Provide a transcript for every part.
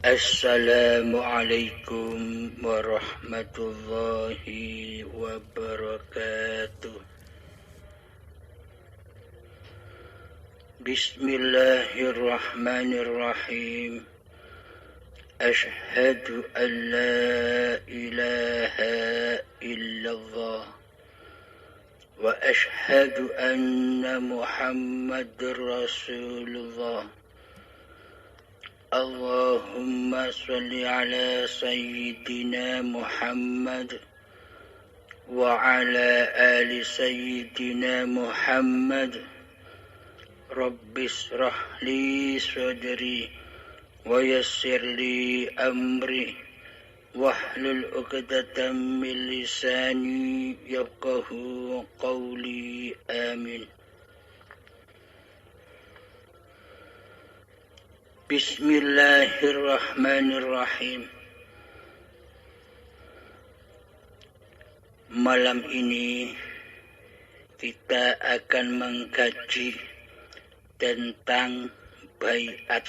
Assalamualaikum warahmatullahi wabarakatuh. Bismillahirrahmanirrahim. Ashhadu an la ilaha illallah wa ashhadu anna Muhammadar Rasulullah. Allahumma salli ala sayyidina Muhammad wa ala ali sayyidina Muhammad. Rabbi shrah li sadri wa yassir li amri wahlul 'uqdatam min lisani yafqahu qawli. Amin. Bismillahirrahmanirrahim. Malam ini kita akan mengkaji tentang baiat.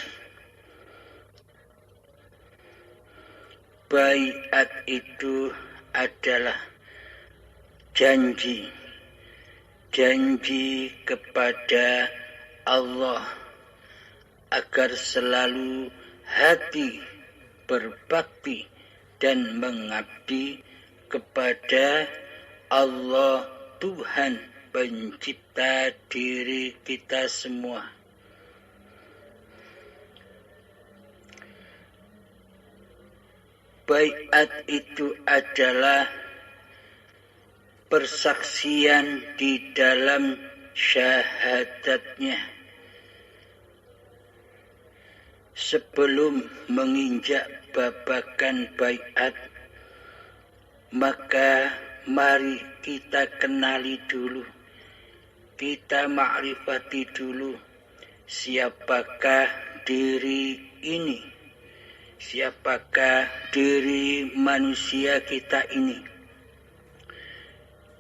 Baiat itu adalah janji kepada Allah agar selalu hati berbakti dan mengabdi kepada Allah Tuhan pencipta diri kita semua. Baiat itu adalah persaksian di dalam syahadatnya. Sebelum menginjak babakan baiat, maka mari kita kenali dulu, kita makrifati dulu siapakah diri ini, siapakah diri manusia kita ini.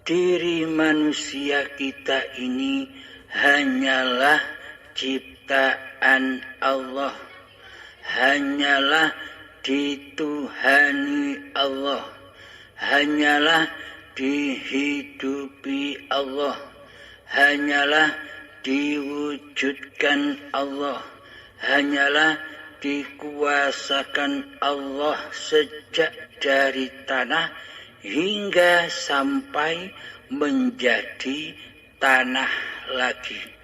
Diri manusia kita ini hanyalah ciptaan Allah, hanyalah dituhani Allah, hanyalah dihidupi Allah, hanyalah diwujudkan Allah, hanyalah dikuasakan Allah sejak dari tanah hingga sampai menjadi tanah lagi.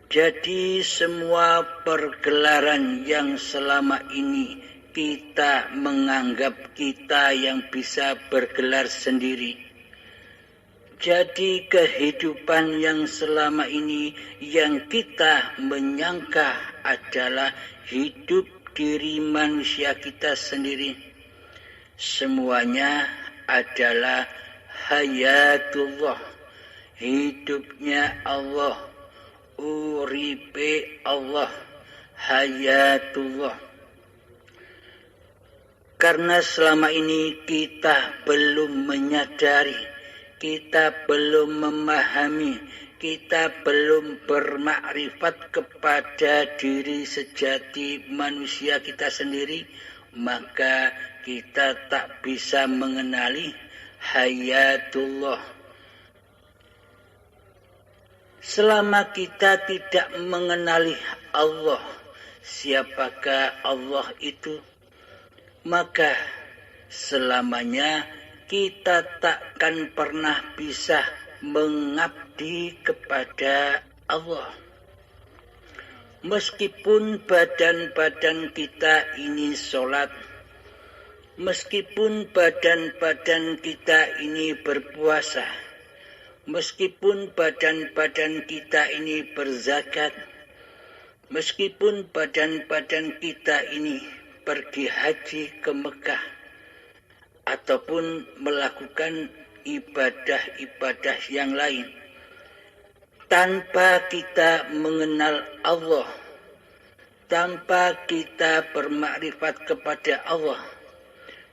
Jadi semua pergelaran yang selama ini kita menganggap kita yang bisa bergelar sendiri. Jadi kehidupan yang selama ini yang kita menyangka adalah hidup diri manusia kita sendiri. Semuanya adalah hayatullah, hidupnya Allah. Uripe Allah, hayatullah. Karena selama ini kita belum menyadari, kita belum memahami, kita belum bermakrifat kepada diri sejati manusia kita sendiri, maka kita tak bisa mengenali hayatullah. Selama kita tidak mengenali Allah, siapakah Allah itu, maka selamanya kita takkan pernah bisa mengabdi kepada Allah. Meskipun badan-badan kita ini sholat, meskipun badan-badan kita ini berpuasa, meskipun badan-badan kita ini berzakat, meskipun badan-badan kita ini pergi haji ke Mekah, ataupun melakukan ibadah-ibadah yang lain, tanpa kita mengenal Allah, tanpa kita bermakrifat kepada Allah,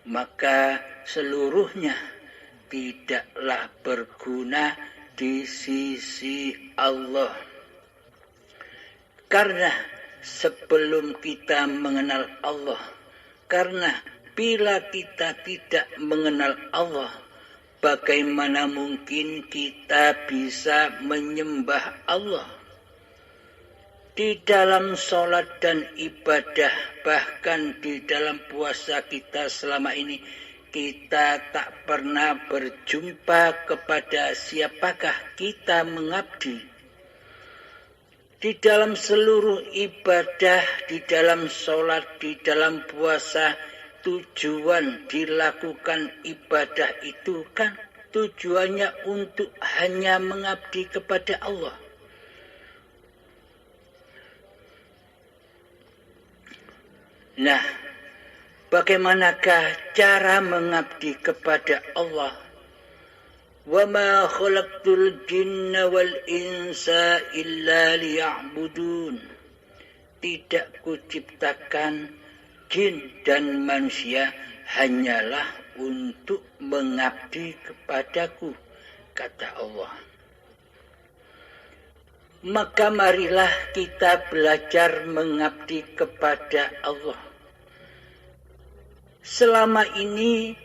maka seluruhnya tidaklah berguna di sisi Allah. Karena sebelum kita mengenal Allah. Karena bila kita tidak mengenal Allah, bagaimana mungkin kita bisa menyembah Allah? Di dalam sholat dan ibadah, bahkan di dalam puasa kita selama ini, kita tak pernah berjumpa kepada siapakah kita mengabdi. Di dalam seluruh ibadah, di dalam sholat, di dalam puasa, tujuan dilakukan ibadah itu kan tujuannya untuk hanya mengabdi kepada Allah. Nah, bagaimanakah cara mengabdi kepada Allah? وَمَا خَلَقْتُ الْجِنَّ وَالْإِنسَ إِلَّا لِيَعْبُدُونَ. Tidak kuciptakan jin dan manusia hanyalah untuk mengabdi kepadaku, kata Allah. Maka marilah kita belajar mengabdi kepada Allah. Selama ini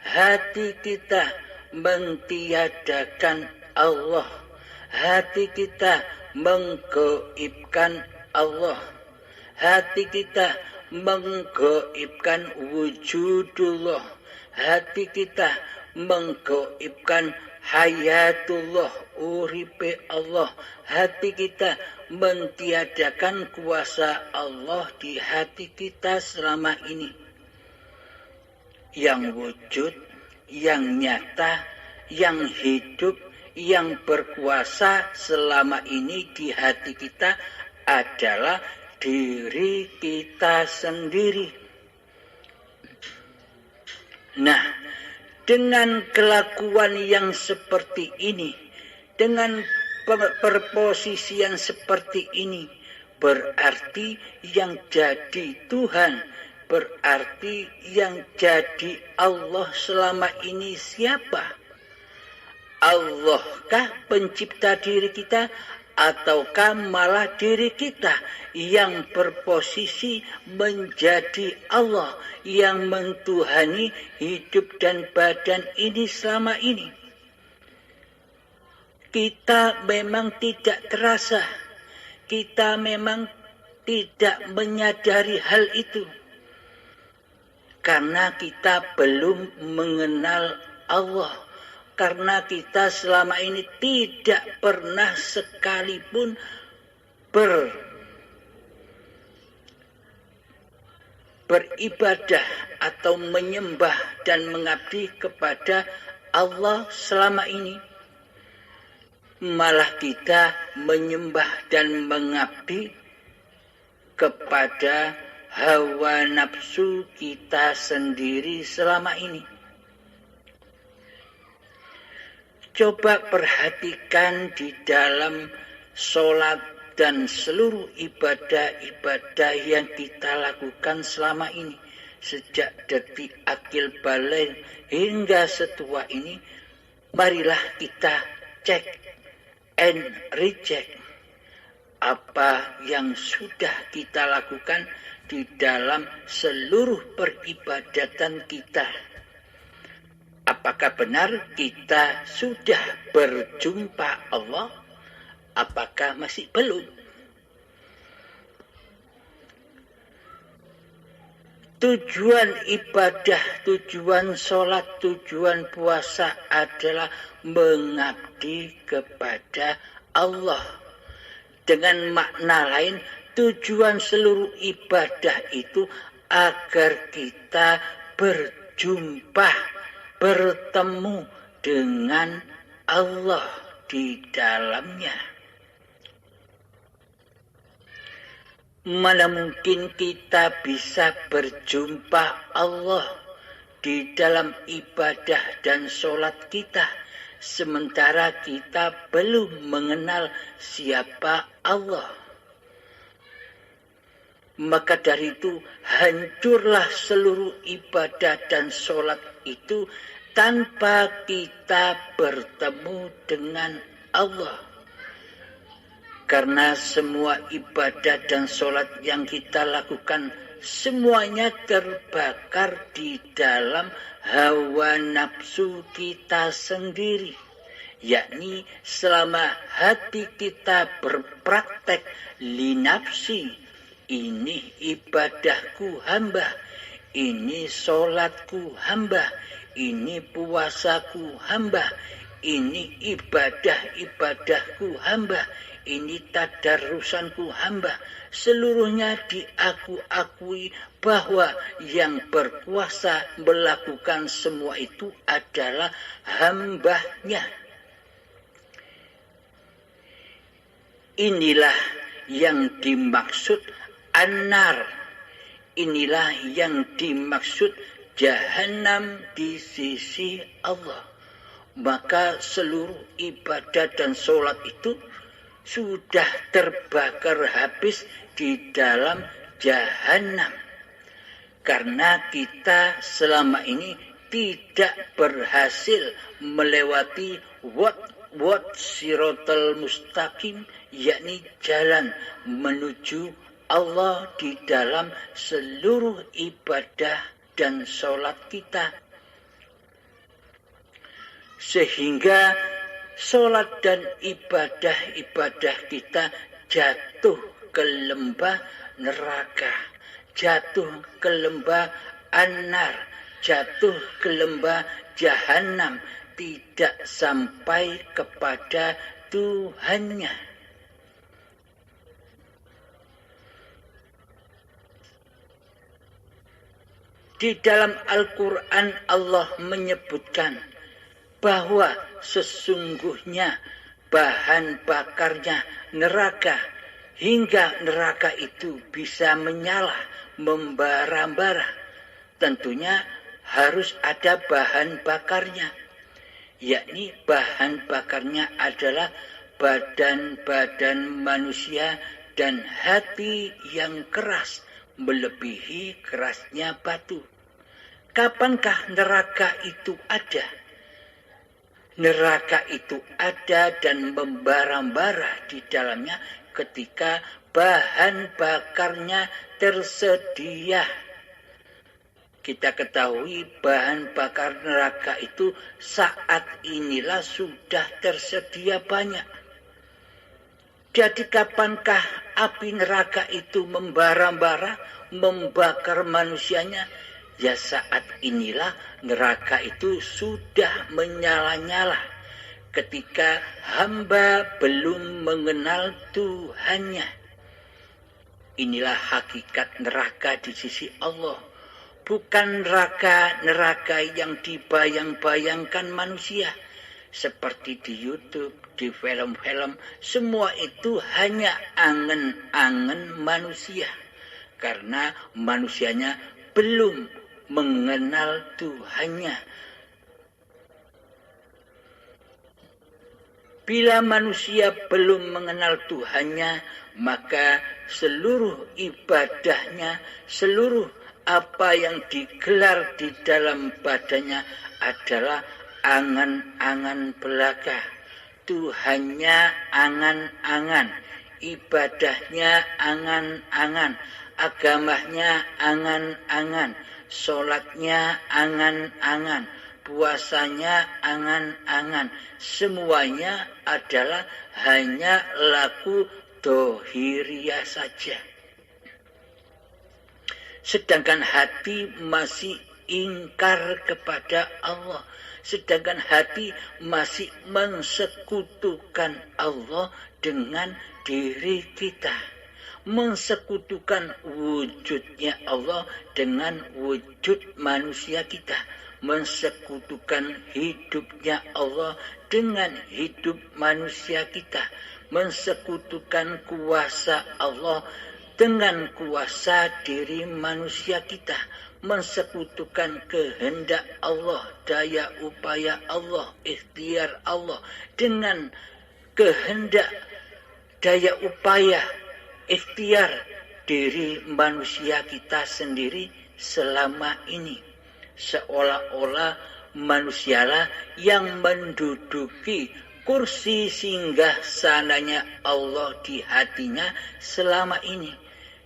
hati kita mentiadakan Allah, hati kita menggaibkan Allah, hati kita menggaibkan wujudullah, hati kita menggaibkan hayatullah, uripe Allah, hati kita mentiadakan kuasa Allah di hati kita selama ini. Yang wujud, yang nyata, yang hidup, yang berkuasa selama ini di hati kita adalah diri kita sendiri. Nah, dengan kelakuan yang seperti ini, dengan perposisian seperti ini, berarti yang jadi Tuhan, berarti yang jadi Allah selama ini siapa? Allahkah pencipta diri kita, ataukah malah diri kita yang berposisi menjadi Allah, yang mentuhani hidup dan badan ini selama ini? Kita memang tidak terasa, kita memang tidak menyadari hal itu. Karena kita belum mengenal Allah. Karena kita selama ini tidak pernah sekalipun beribadah atau menyembah dan mengabdi kepada Allah selama ini. Malah kita menyembah dan mengabdi kepada hawa nafsu kita sendiri selama ini. Coba perhatikan di dalam sholat dan seluruh ibadah-ibadah yang kita lakukan selama ini. Sejak detik akil balik hingga setua ini, marilah kita cek and recheck apa yang sudah kita lakukan di dalam seluruh peribadatan kita. Apakah benar kita sudah berjumpa Allah? Apakah masih belum? Tujuan ibadah, tujuan sholat, tujuan puasa adalah mengabdi kepada Allah. Dengan makna lain, tujuan seluruh ibadah itu agar kita berjumpa, bertemu dengan Allah di dalamnya. Mana mungkin kita bisa berjumpa Allah di dalam ibadah dan sholat kita, sementara kita belum mengenal siapa Allah. Maka dari itu hancurlah seluruh ibadah dan sholat itu tanpa kita bertemu dengan Allah. Karena semua ibadah dan sholat yang kita lakukan semuanya terbakar di dalam hawa nafsu kita sendiri. Yakni selama hati kita berpraktek linafsi, ini ibadahku hamba, ini sholatku hamba, ini puasaku hamba, ini ibadah-ibadahku hamba, ini tadarusanku hamba. Seluruhnya diakui bahwa yang berkuasa melakukan semua itu adalah hambanya. Inilah yang dimaksud an-nar. Inilah yang dimaksud jahanam di sisi Allah. Maka seluruh ibadah dan sholat itu sudah terbakar habis di dalam jahanam. Karena kita selama ini tidak berhasil melewati wat siratal mustaqim, yakni jalan menuju Allah di dalam seluruh ibadah dan sholat kita. Sehingga sholat dan ibadah-ibadah kita jatuh ke lembah neraka, jatuh ke lembah an-nar, jatuh ke lembah jahanam, tidak sampai kepada Tuhannya. Di dalam Al-Quran Allah menyebutkan bahwa sesungguhnya bahan bakarnya neraka, hingga neraka itu bisa menyala, membara-bara. Tentunya harus ada bahan bakarnya, yakni bahan bakarnya adalah badan-badan manusia dan hati yang keras, melebihi kerasnya batu. Kapankah neraka itu ada? Neraka itu ada dan membara-bara di dalamnya ketika bahan bakarnya tersedia. Kita ketahui bahan bakar neraka itu saat inilah sudah tersedia banyak. Jadi kapankah api neraka itu membara-bara, membakar manusianya? Ya saat inilah neraka itu sudah menyala-nyala ketika hamba belum mengenal Tuhannya. Inilah hakikat neraka di sisi Allah. Bukan neraka yang dibayang-bayangkan manusia. Seperti di YouTube, di film-film, semua itu hanya angan-angan manusia. Karena manusianya belum mengenal Tuhannya. Bila manusia belum mengenal Tuhannya, maka seluruh ibadahnya, seluruh apa yang digelar di dalam badannya adalah angan-angan belaka. Tuhannya angan-angan, ibadahnya angan-angan, agamanya angan-angan, sholatnya angan-angan, puasanya angan-angan. Semuanya adalah hanya laku dohiriyah saja. Sedangkan hati masih ingkar kepada Allah. Sedangkan hati masih mensekutukan Allah dengan diri kita. Mensekutukan wujudnya Allah dengan wujud manusia kita. Mensekutukan hidupnya Allah dengan hidup manusia kita. Mensekutukan kuasa Allah dengan kuasa diri manusia kita. Mensekutukan kehendak Allah, daya upaya Allah, ikhtiar Allah dengan kehendak, daya upaya, ikhtiar diri manusia kita sendiri selama ini. Seolah-olah manusialah yang menduduki kursi singgah sananya Allah di hatinya selama ini.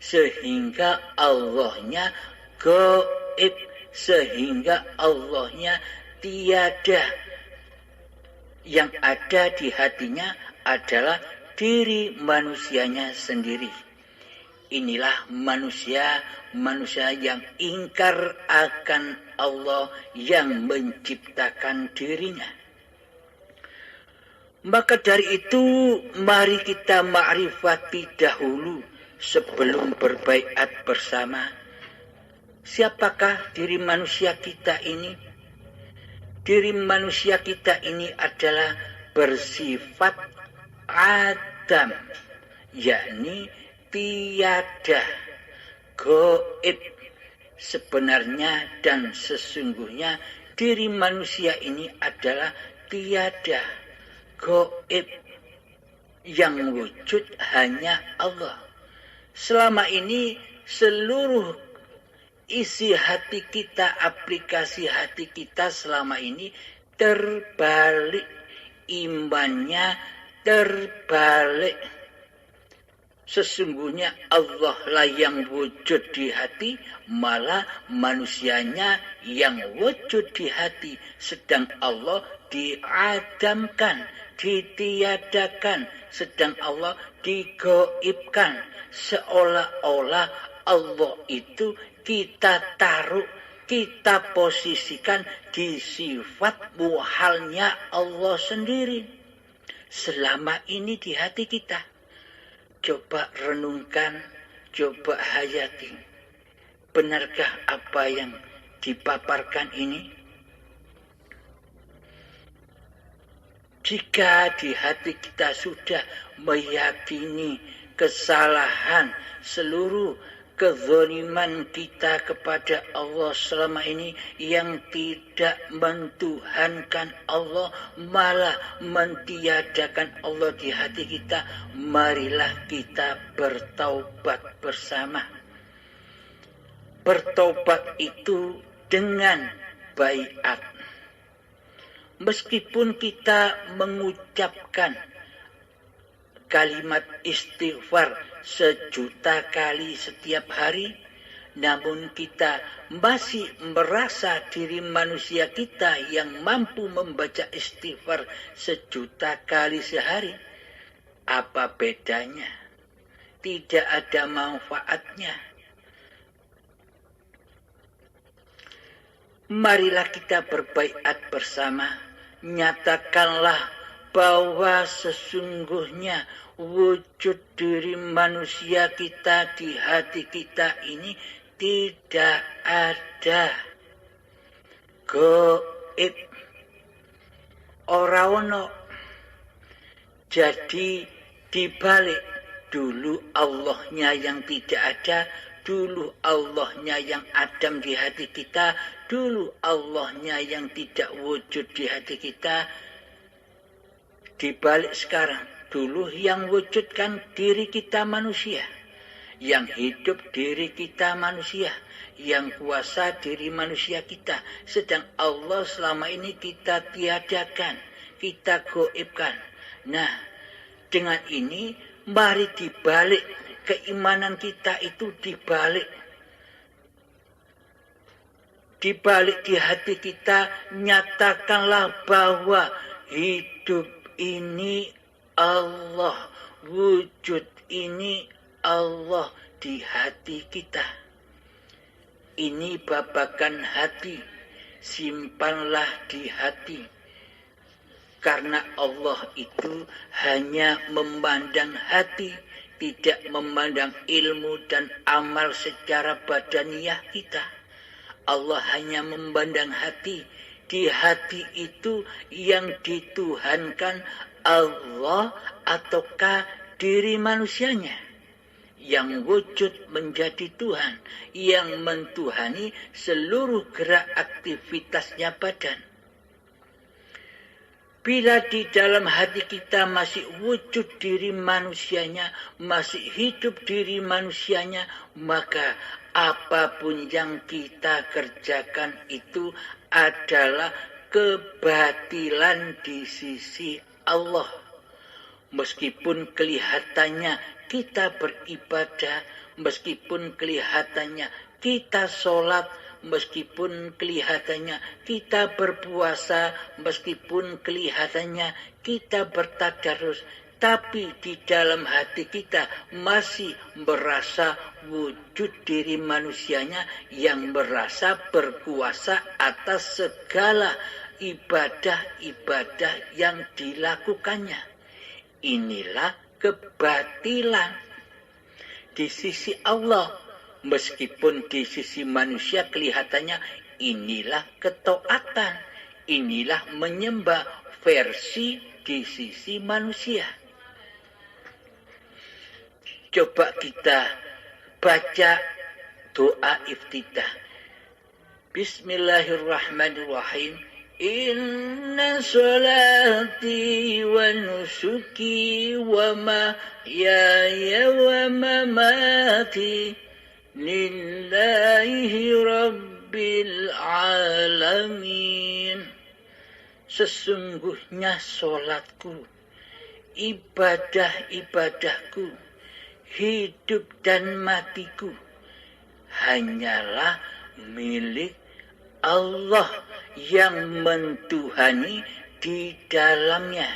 Sehingga Allahnya gaib, sehingga Allahnya tiada. Yang ada di hatinya adalah diri manusianya sendiri. Inilah manusia yang ingkar akan Allah yang menciptakan dirinya. Maka dari itu, mari kita ma'rifati dahulu sebelum berbaiat bersama. Siapakah diri manusia kita ini? Diri manusia kita ini adalah bersifat Adam, yakni tiada, gaib. Sebenarnya dan sesungguhnya diri manusia ini adalah tiada, gaib. Yang wujud hanya Allah. Selama ini seluruh isi hati kita, aplikasi hati kita selama ini terbalik. Imannya terbalik. Sesungguhnya Allah lah yang wujud di hati, malah manusianya yang wujud di hati. Sedang Allah diadamkan, ditiadakan. Sedang Allah digaibkan. Seolah-olah Allah itu kita taruh, kita posisikan di sifat muhalnya Allah sendiri. Selama ini di hati kita. Coba renungkan, coba hayati. Benarkah apa yang dipaparkan ini? Jika di hati kita sudah meyakini kesalahan seluruh kezaliman kita kepada Allah selama ini yang tidak mentuhankan Allah, malah mentiadakan Allah di hati kita, marilah kita bertaubat bersama. Bertaubat itu dengan baiat. Meskipun kita mengucapkan kalimat istighfar 1.000.000 kali setiap hari, namun kita masih merasa diri manusia kita yang mampu membaca istighfar 1.000.000 kali sehari. Apa bedanya? Tidak ada manfaatnya. Marilah kita berbaiat bersama. Nyatakanlah bahwa sesungguhnya wujud diri manusia kita di hati kita ini tidak ada, gaib, ora ono. Jadi dibalik, dulu Allahnya yang tidak ada, dulu Allahnya yang Adam di hati kita, dulu Allahnya yang tidak wujud di hati kita. Dibalik sekarang, dulu yang wujudkan diri kita manusia, yang hidup diri kita manusia, yang kuasa diri manusia kita. Sedang Allah selama ini kita tiadakan, kita gaibkan. Nah, dengan ini mari dibalik, keimanan kita itu dibalik. Dibalik di hati kita, nyatakanlah bahwa hidup ini Allah, wujud ini Allah di hati kita. Ini babakan hati, simpanlah di hati. Karena Allah itu hanya memandang hati, tidak memandang ilmu dan amal secara badaniah kita. Allah hanya memandang hati. Di hati itu yang dituhankan Allah ataukah diri manusianya? Yang wujud menjadi Tuhan, yang mentuhani seluruh gerak aktivitasnya badan. Bila di dalam hati kita masih wujud diri manusianya, masih hidup diri manusianya, maka apapun yang kita kerjakan itu adalah kebatilan di sisi Allah. Meskipun kelihatannya kita beribadah, meskipun kelihatannya kita sholat, meskipun kelihatannya kita berpuasa, meskipun kelihatannya kita bertadarus, tapi di dalam hati kita masih merasa wujud diri manusianya yang merasa berkuasa atas segala ibadah-ibadah yang dilakukannya. Inilah kebatilan di sisi Allah. Meskipun di sisi manusia kelihatannya inilah ketaatan, inilah menyembah versi di sisi manusia. Coba kita baca doa iftitah. Bismillahirrahmanirrahim. Inna salati wa nusuki wa mahyaya wa mamati lillahi rabbil alamin. Sesungguhnya solatku, ibadah-ibadahku, hidup dan matiku hanyalah milik Allah yang mentuhani di dalamnya.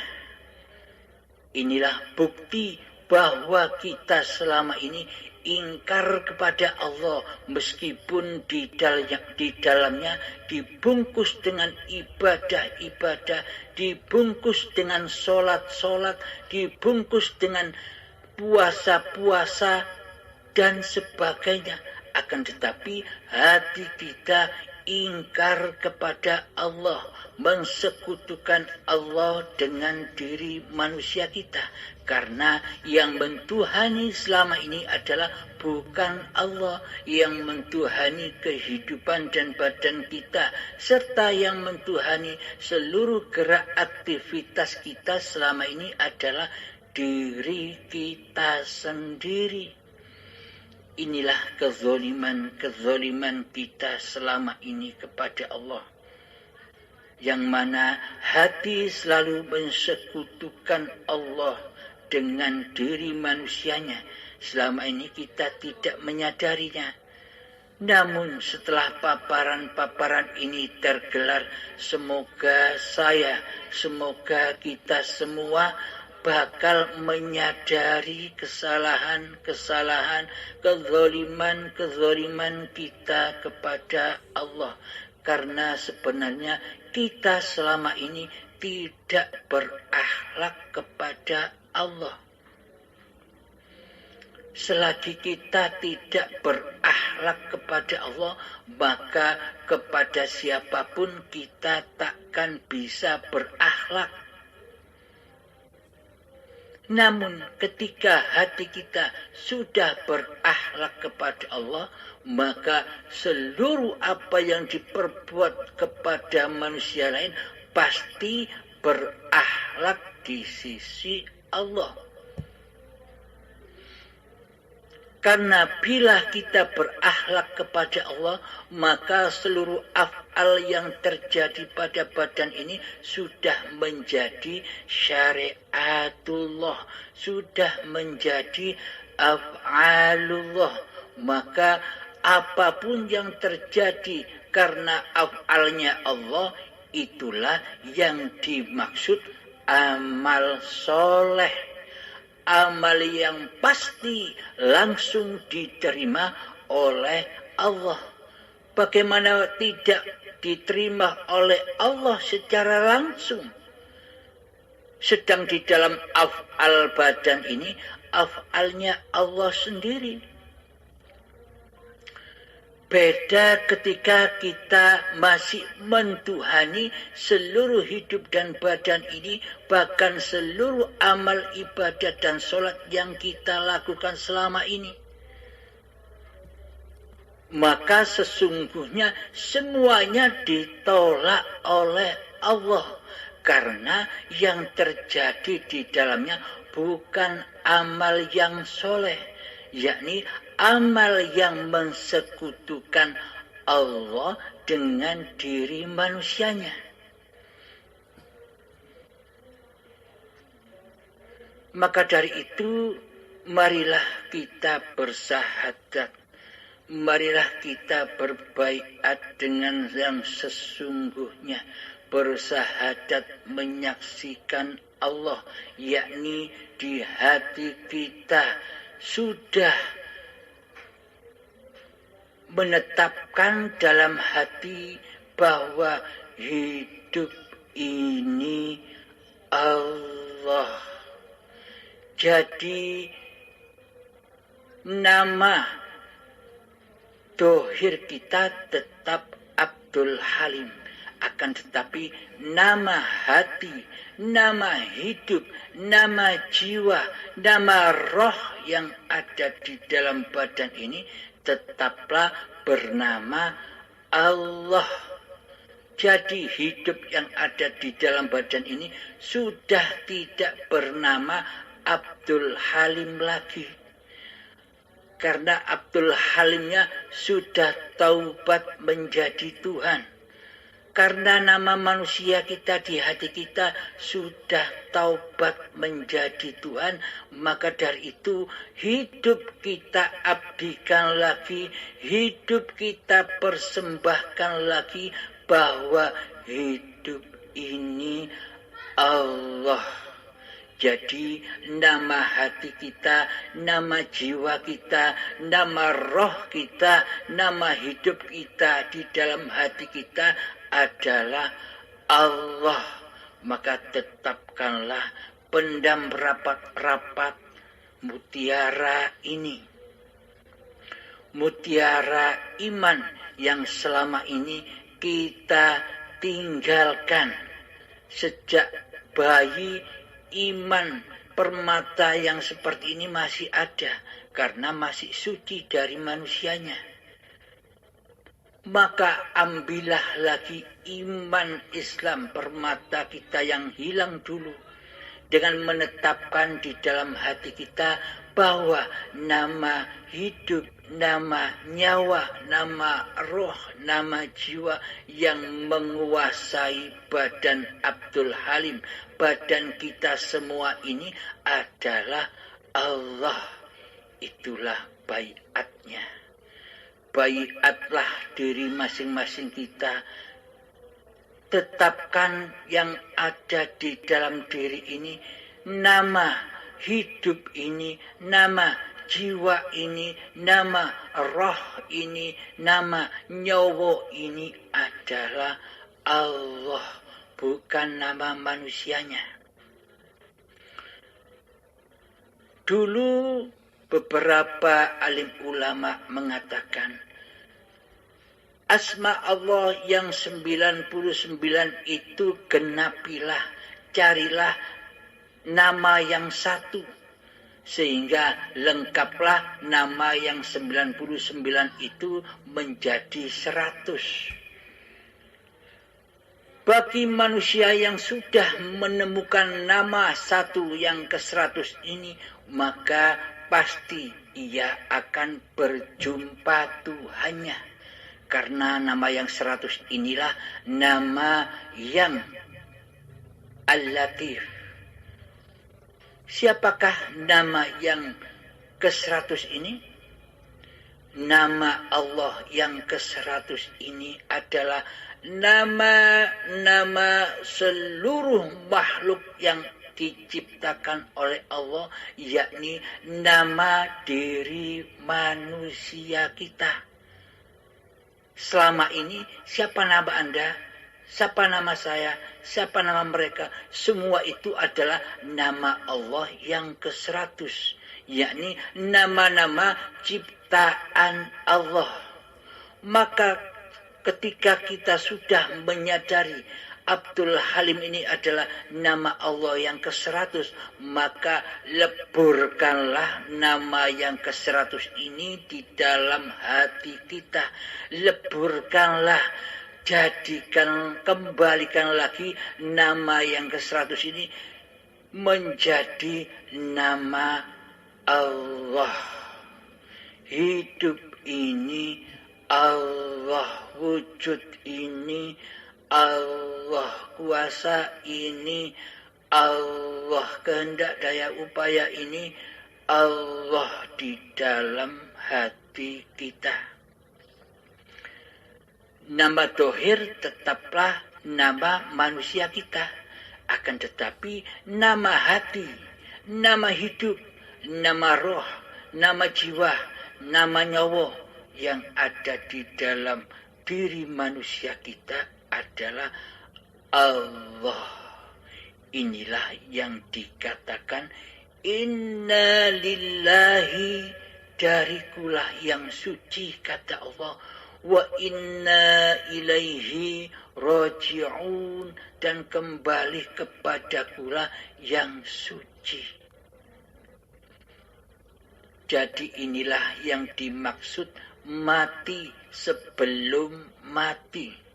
Inilah bukti bahwa kita selama ini ingkar kepada Allah, meskipun di dalamnya dibungkus dengan ibadah-ibadah, dibungkus dengan sholat-sholat, dibungkus dengan puasa-puasa dan sebagainya. Akan tetapi hati kita ingkar kepada Allah, mensekutukan Allah dengan diri manusia kita. Karena yang mentuhani selama ini adalah bukan Allah. Yang mentuhani kehidupan dan badan kita, serta yang mentuhani seluruh gerak aktivitas kita selama ini adalah diri kita sendiri. Inilah kezoliman kita selama ini kepada Allah. Yang mana hati selalu mensekutukan Allah dengan diri manusianya. Selama ini kita tidak menyadarinya. Namun setelah paparan-paparan ini tergelar, semoga kita semua bakal menyadari kesalahan-kesalahan, kezaliman kita kepada Allah. Karena sebenarnya kita selama ini tidak berakhlak kepada Allah. Selagi kita tidak berakhlak kepada Allah, maka kepada siapapun kita takkan bisa berakhlak. Namun ketika hati kita sudah berakhlak kepada Allah, maka seluruh apa yang diperbuat kepada manusia lain pasti berakhlak di sisi Allah. Karena bila kita berakhlak kepada Allah, maka seluruh af'al yang terjadi pada badan ini sudah menjadi syariatullah, sudah menjadi af'alullah. Maka apapun yang terjadi karena af'alnya Allah, itulah yang dimaksud amal soleh. Amal yang pasti langsung diterima oleh Allah. Bagaimana tidak diterima oleh Allah secara langsung? Sedang di dalam af'al badan ini, af'alnya Allah sendiri. Beda ketika kita masih mentuhani seluruh hidup dan badan ini, bahkan seluruh amal ibadah dan sholat yang kita lakukan selama ini. Maka sesungguhnya semuanya ditolak oleh Allah. Karena yang terjadi di dalamnya bukan amal yang soleh, yakni amal yang mensekutukan Allah dengan diri manusianya. Maka dari itu, marilah kita bersahadat. Marilah kita berbaiat dengan yang sesungguhnya. Bersahadat menyaksikan Allah, yakni di hati kita sudah menetapkan dalam hati bahwa hidup ini Allah. Jadi nama dohir kita tetap Abdul Halim, akan tetapi nama hati, nama hidup, nama jiwa, nama roh yang ada di dalam badan ini tetaplah bernama Allah. Jadi hidup yang ada di dalam badan ini sudah tidak bernama Abdul Halim lagi. Karena Abdul Halimnya sudah taubat menjadi Tuhan. Karena nama manusia kita di hati kita sudah taubat menjadi Tuhan, maka dari itu hidup kita abdikan lagi, hidup kita persembahkan lagi bahwa hidup ini Allah. Jadi nama hati kita, nama jiwa kita, nama roh kita, nama hidup kita di dalam hati kita adalah Allah. Maka tetapkanlah, pendam rapat-rapat mutiara ini. Mutiara iman yang selama ini kita tinggalkan. Sejak bayi, iman permata yang seperti ini masih ada karena masih suci dari manusianya. Maka ambillah lagi iman Islam permata kita yang hilang dulu dengan menetapkan di dalam hati kita bahwa nama hidup, nama nyawa, nama roh, nama jiwa yang menguasai badan Abdul Halim, badan kita semua ini adalah Allah. Itulah baiatnya. Baiatlah diri masing-masing kita. Tetapkan yang ada di dalam diri ini, nama hidup ini, nama jiwa ini, nama roh ini, nama nyawa ini adalah Allah, bukan nama manusianya. Dulu beberapa alim ulama mengatakan asma Allah yang 99 itu genapilah, carilah nama yang satu, sehingga lengkaplah nama yang 99 itu menjadi 100. Bagi manusia yang sudah menemukan nama satu yang ke-100 ini, maka pasti ia akan berjumpa Tuhannya. Karena nama yang 100 inilah nama yang Al-Latif. Siapakah nama yang ke-100 ini? Nama Allah yang ke-100 ini adalah nama-nama seluruh makhluk yang diciptakan oleh Allah, yakni nama diri manusia kita. Selama ini siapa nama Anda, siapa nama saya, siapa nama mereka, semua itu adalah nama Allah yang ke-100, yakni nama-nama ciptaan Allah. Maka ketika kita sudah menyadari Abdul Halim ini adalah nama Allah yang ke-100, maka leburkanlah nama yang ke-100 ini di dalam hati kita. Leburkanlah, kembalikan lagi nama yang ke-100 ini menjadi nama Allah. Hidup ini Allah, wujud ini Allah, kuasa ini Allah, kehendak daya upaya ini Allah di dalam hati kita. Nama dohir tetaplah nama manusia kita. Akan tetapi nama hati, nama hidup, nama roh, nama jiwa, nama nyawa yang ada di dalam diri manusia kita adalah Allah. Inilah yang dikatakan inna lillahi, darikulah yang suci kata Allah, wa inna ilaihi raji'un, dan kembali kepadakulah yang suci. Jadi inilah yang dimaksud mati sebelum mati.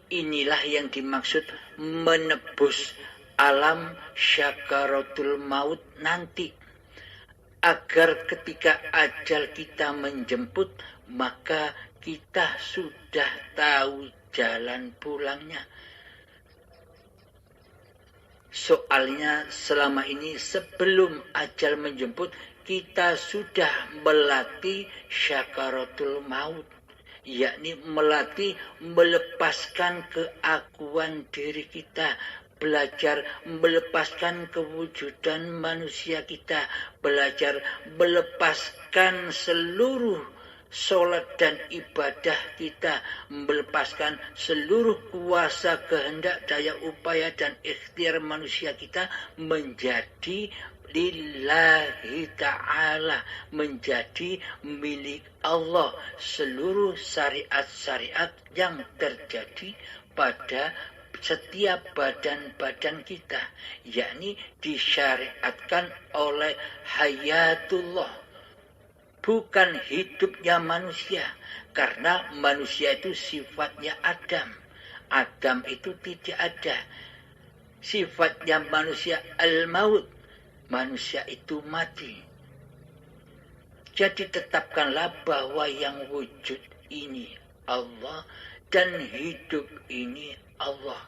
Inilah yang dimaksud menebus alam syakaratul maut nanti. Agar ketika ajal kita menjemput, maka kita sudah tahu jalan pulangnya. Soalnya selama ini sebelum ajal menjemput, kita sudah melatih syakaratul maut. Yakni melatih melepaskan keakuan diri kita, belajar melepaskan kewujudan manusia kita, belajar melepaskan seluruh sholat dan ibadah kita, melepaskan seluruh kuasa kehendak daya upaya dan ikhtiar manusia kita menjadi lillahi ta'ala, menjadi milik Allah. Seluruh syariat-syariat yang terjadi pada setiap badan-badan kita, yakni disyariatkan oleh hayatullah, bukan hidupnya manusia. Karena manusia itu sifatnya Adam. Adam itu tidak ada. Sifatnya manusia al-maut. Manusia itu mati. Jadi tetapkanlah bahwa yang wujud ini Allah dan hidup ini Allah.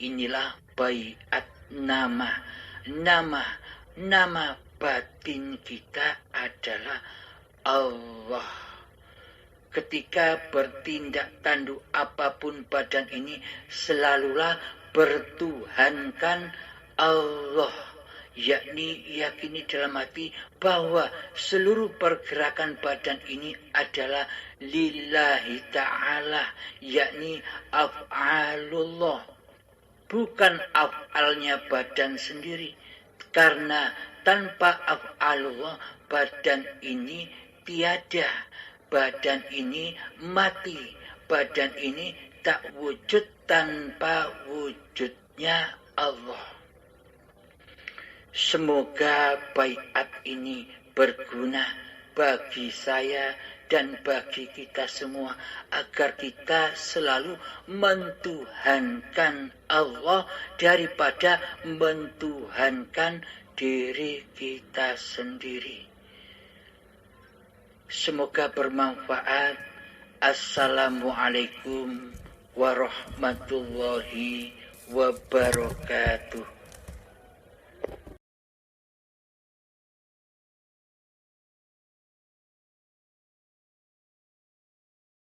Inilah baiat nama. Nama batin kita adalah Allah. Ketika bertindak tanduk apapun badan ini, selalulah bertuhankan Allah. Yakni yakini dalam hati bahwa seluruh pergerakan badan ini adalah lillahi ta'ala, yakni af'alullah, bukan af'alnya badan sendiri. Karena tanpa af'alullah badan ini tiada, badan ini mati, badan ini tak wujud tanpa wujudnya Allah. Semoga baiat ini berguna bagi saya dan bagi kita semua, agar kita selalu mentuhankan Allah daripada mentuhankan diri kita sendiri. Semoga bermanfaat. Assalamualaikum warahmatullahi wabarakatuh.